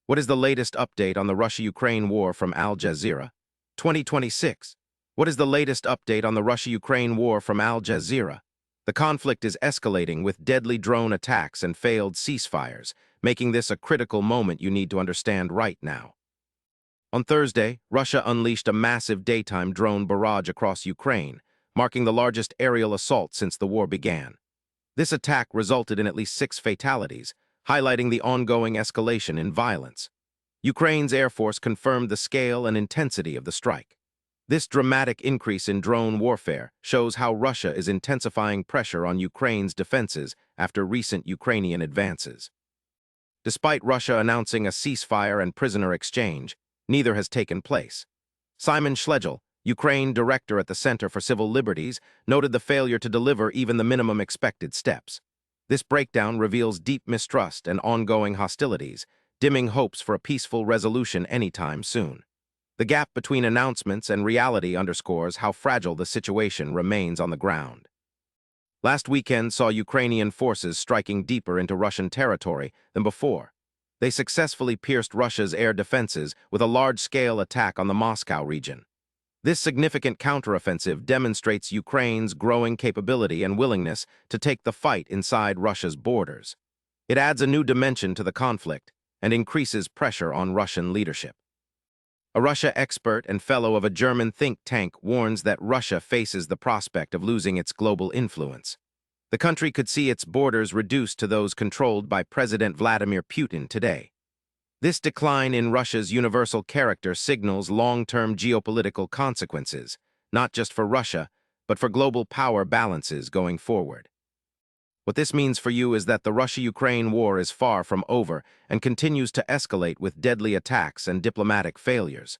What is the latest update on the Russia-Ukraine war from Al Jazeera? 2026. What is the latest update on the Russia-Ukraine war from Al Jazeera? The conflict is escalating with deadly drone attacks and failed ceasefires, making this a critical moment you need to understand right now. On Thursday, Russia unleashed a massive daytime drone barrage across Ukraine, marking the largest aerial assault since the war began. This attack resulted in at least 6 fatalities, highlighting the ongoing escalation in violence. Ukraine's Air Force confirmed the scale and intensity of the strike. This dramatic increase in drone warfare shows how Russia is intensifying pressure on Ukraine's defenses after recent Ukrainian advances. Despite Russia announcing a ceasefire and prisoner exchange, neither has taken place. Simon Schlegel, Ukraine director at the Center for Civil Liberties, noted the failure to deliver even the minimum expected steps. This breakdown reveals deep mistrust and ongoing hostilities, dimming hopes for a peaceful resolution anytime soon. The gap between announcements and reality underscores how fragile the situation remains on the ground. Last weekend saw Ukrainian forces striking deeper into Russian territory than before. They successfully pierced Russia's air defenses with a large-scale attack on the Moscow region. This significant counteroffensive demonstrates Ukraine's growing capability and willingness to take the fight inside Russia's borders. It adds a new dimension to the conflict and increases pressure on Russian leadership. A Russia expert and fellow of a German think tank warns that Russia faces the prospect of losing its global influence. The country could see its borders reduced to those controlled by President Vladimir Putin today. This decline in Russia's universal character signals long-term geopolitical consequences, not just for Russia, but for global power balances going forward. What this means for you is that the Russia-Ukraine war is far from over and continues to escalate with deadly attacks and diplomatic failures.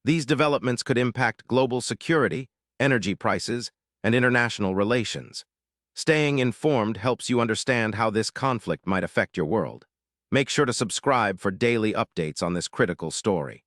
These developments could impact global security, energy prices, and international relations. Staying informed helps you understand how this conflict might affect your world. Make sure to subscribe for daily updates on this critical story.